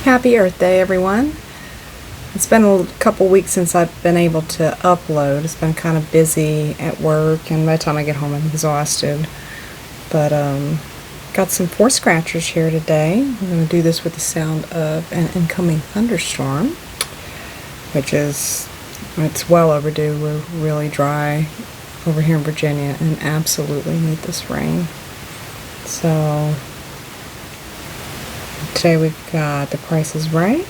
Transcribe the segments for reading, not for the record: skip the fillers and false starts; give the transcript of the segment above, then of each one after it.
Happy Earth Day, everyone. It's been a couple weeks since I've been able to upload. It's been kind of busy at work, and by the time I get home I'm exhausted. But got some force scratchers here today. I'm going to do this with the sound of an incoming thunderstorm, which is, it's well overdue. We're really dry over here in Virginia and absolutely need this rain. So today we've got The Price is Right,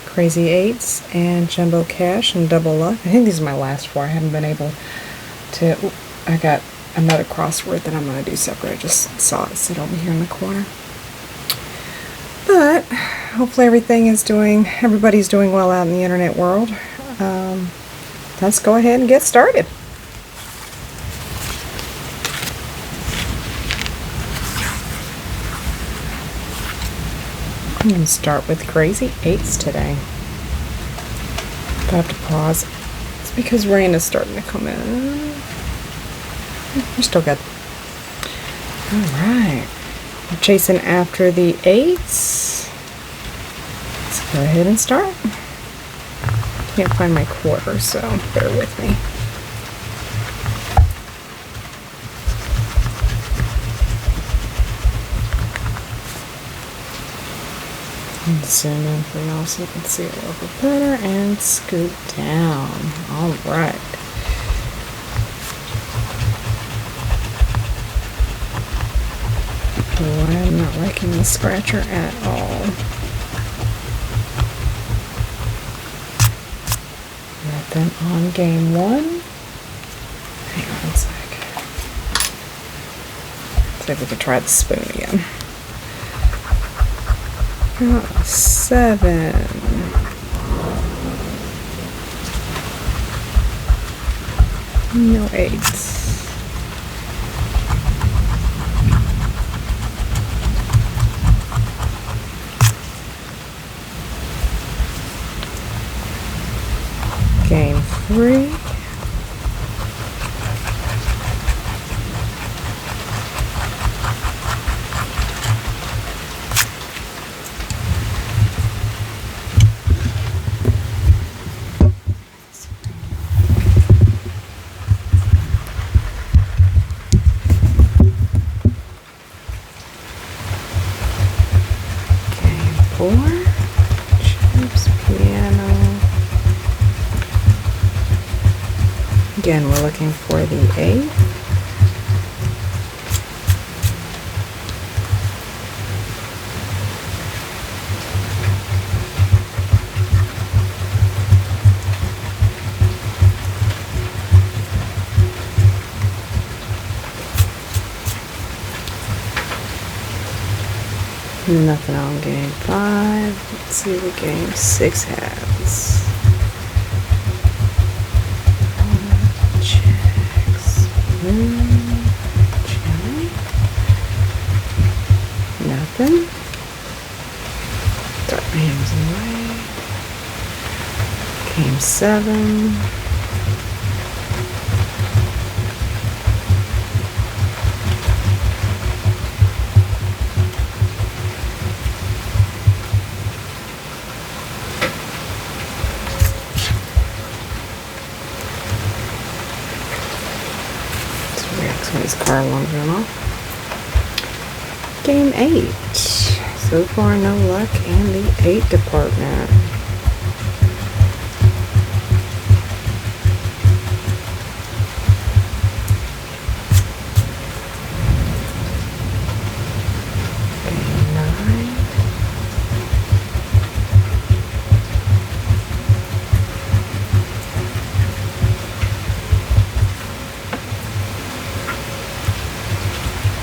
Crazy Eights, and Jumbo Cash and Double Luck. I think these are my last four. I haven't been able to. I got another crossword that I'm going to do separate. I just saw it sit over here in the corner. But hopefully everybody's doing well out in the internet world. Let's go ahead and get started. I'm going to start with Crazy Eights today. But I have to pause. It's because rain is starting to come in. We're still good. Alright. We're chasing after the eights. Let's go ahead and start. Can't find my quarter, so bear with me. And zoom in for y'all so you can see it a little bit better and scoot down. Alright. Boy, I'm not liking the scratcher at all. Nothing on game one. Hang on a sec. See if we can try the spoon again. Oh, 7. No 8s. Game 3. Game 4. Chips, piano. Again, we're looking for the 8. Nothing on game 5. Let's see what game 6 has. Nothing. Throw my hands away. Game 7. His car alarm's going off. Game 8. So far, no luck in the 8 department. Game 9.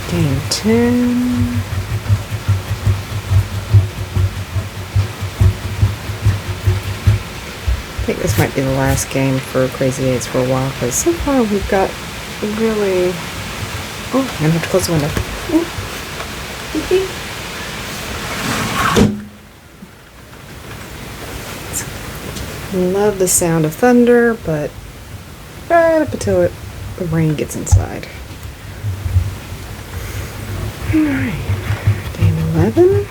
Game 10. I think this might be the last game for Crazy Eights for a while, because so far we've got really... Oh, I'm going to have to close the window. Love the sound of thunder, but right up until the rain gets inside. Alright, game 11.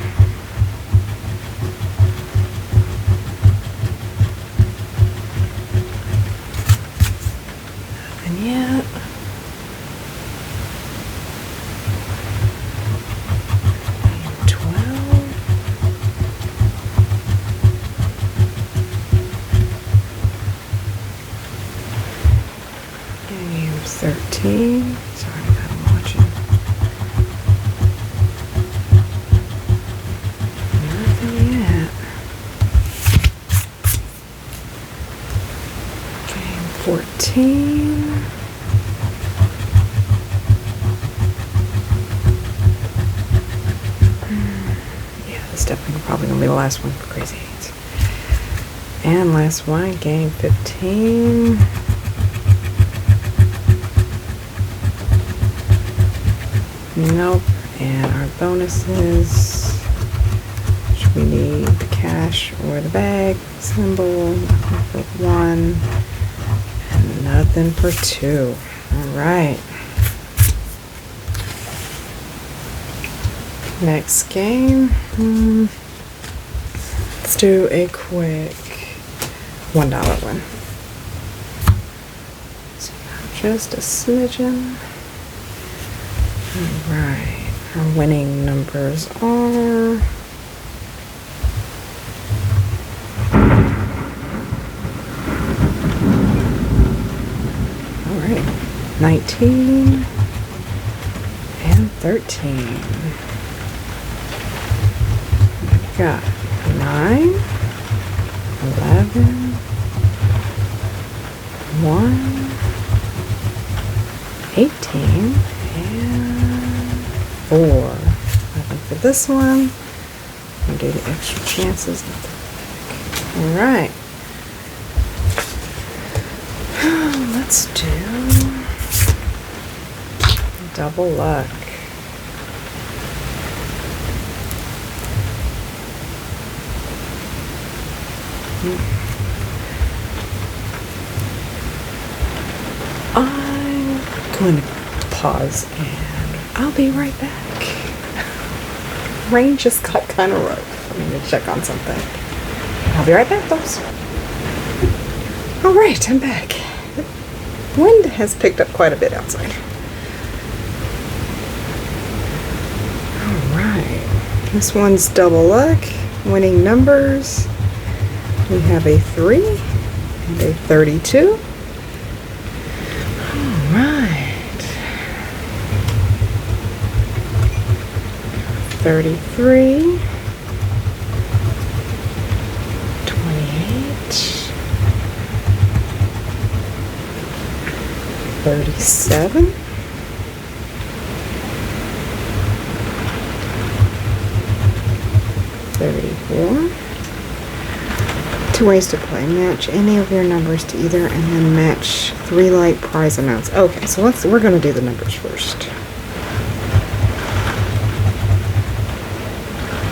15. Sorry, I'm watching. Nothing yet. Game 14. Yeah, this is definitely probably gonna be the last one for Crazy 8s. And last one, game 15. Nope. And our bonuses. We need the cash or the bag symbol. Nothing for 1. And nothing for 2. Alright. Next game. Let's do a quick $1 win. So just a smidgen. Alright, our winning numbers are alright, 19 and 13. We've got 9, 11, 1, 18, and 4. Nothing for this one. I'll do the extra chances. Alright. Let's do double luck. I'm going to pause and I'll be right back. Rain just got kind of rough. I'm going to check on something. I'll be right back, folks. Alright, I'm back. The wind has picked up quite a bit outside. Alright. This one's double luck. Winning numbers. We have a 3 and a 32. Alright. 33. 28. 37. 34. 2 ways to play. Match any of your numbers to either and then match 3 light prize amounts. Okay, so we're going to do the numbers first.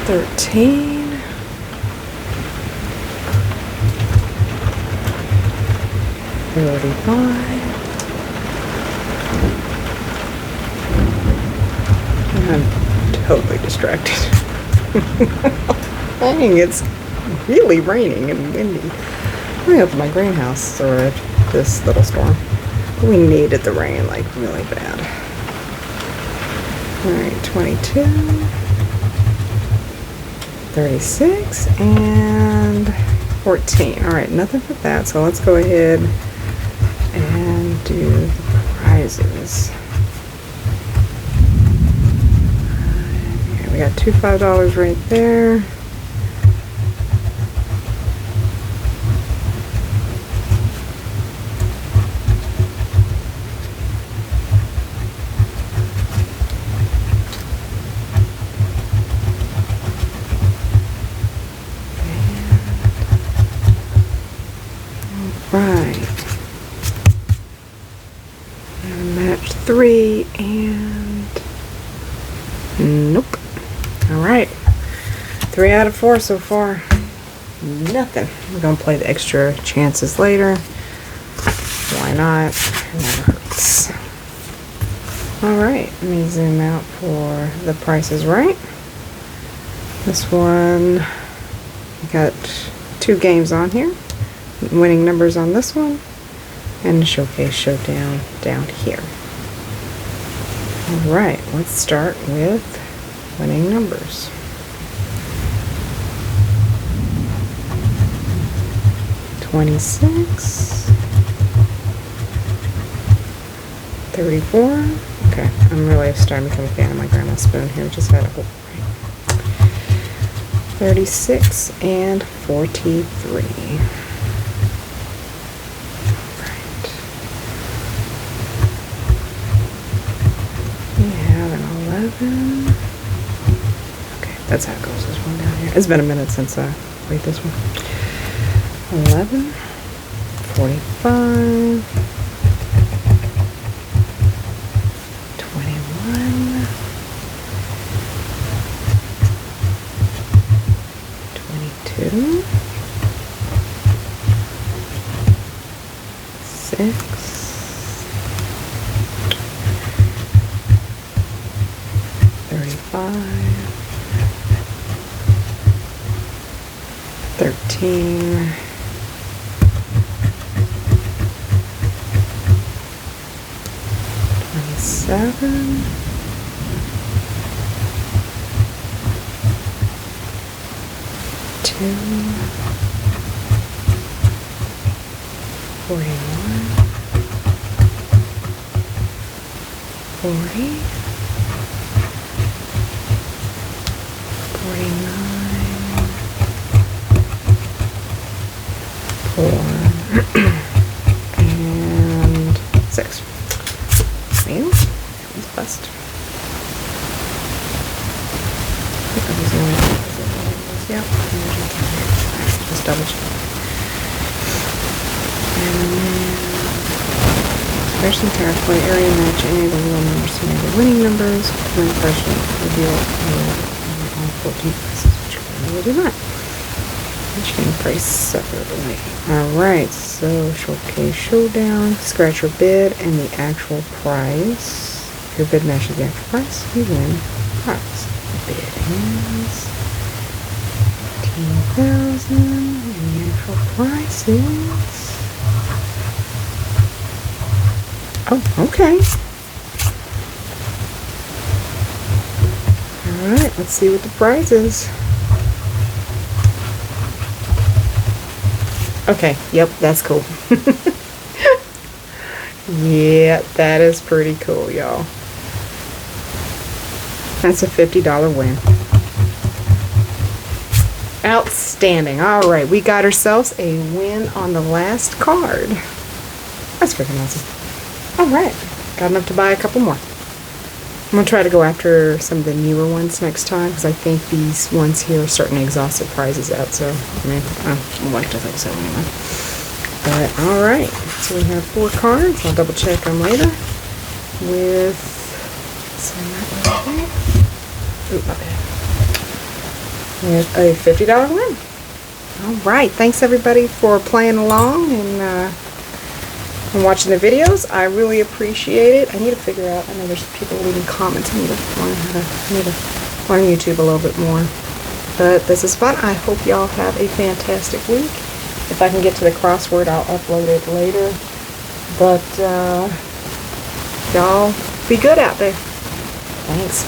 13. 35. I'm totally distracted. Dang, it's really raining and windy. I'm going up to my greenhouse or this little storm. We needed the rain like really bad. Alright, 22, 36, and 14. Alright, nothing for that, so let's go ahead and do the prizes. Okay, we got 2 $5 right there. Right. Match 3 and nope. Alright. 3 out of 4 so far. Nothing. We're gonna play the extra chances later. Why not? It never hurts. Alright, let me zoom out for the Price is Right. This one, we got 2 games on here. Winning numbers on this one, and the Showcase Showdown down here. Alright, let's start with winning numbers. $26, 34. Okay, I'm really starting to become a fan of my grandma's spoon here. Just had a whole 36 and 43. Right. We have an 11. Okay, that's how it goes. This one down here. It's been a minute since I played this one. 11, 45. 21, 22, 6, 35, 13, 27, 2, 41, 40, 49, 4, and 6. Well, that one's bust. I think that was the only one. Yep. Just double check. And then especially territory area match any of the real numbers to any of the winning numbers. When question reveal all 14 prices, which we do not. Each game price separately. Alright, so showcase showdown, scratch your bid and the actual price. If your bid matches the actual price, you win prize. The bid is 18,000 and the actual price is... Oh, okay. Alright, let's see what the prize is. Okay, yep, that's cool. Yeah, that is pretty cool, y'all. That's a $50 win. Outstanding. Alright, we got ourselves a win on the last card. That's freaking awesome. Alright, got enough to buy a couple more. I'm going to try to go after some of the newer ones next time, because I think these ones here are starting to exhaust their prizes out, so, I mean, I like to think so anyway. But, alright, so we have 4 cards. I'll double check them later. With, ooh, my bad. With a $50 win. Alright, thanks everybody for playing along and watching the videos. I really appreciate it. I need to figure out, I know there's people leaving comments. I need to learn YouTube a little bit more. But this is fun. I hope y'all have a fantastic week. If I can get to the crossword, I'll upload it later. But y'all be good out there. Thanks.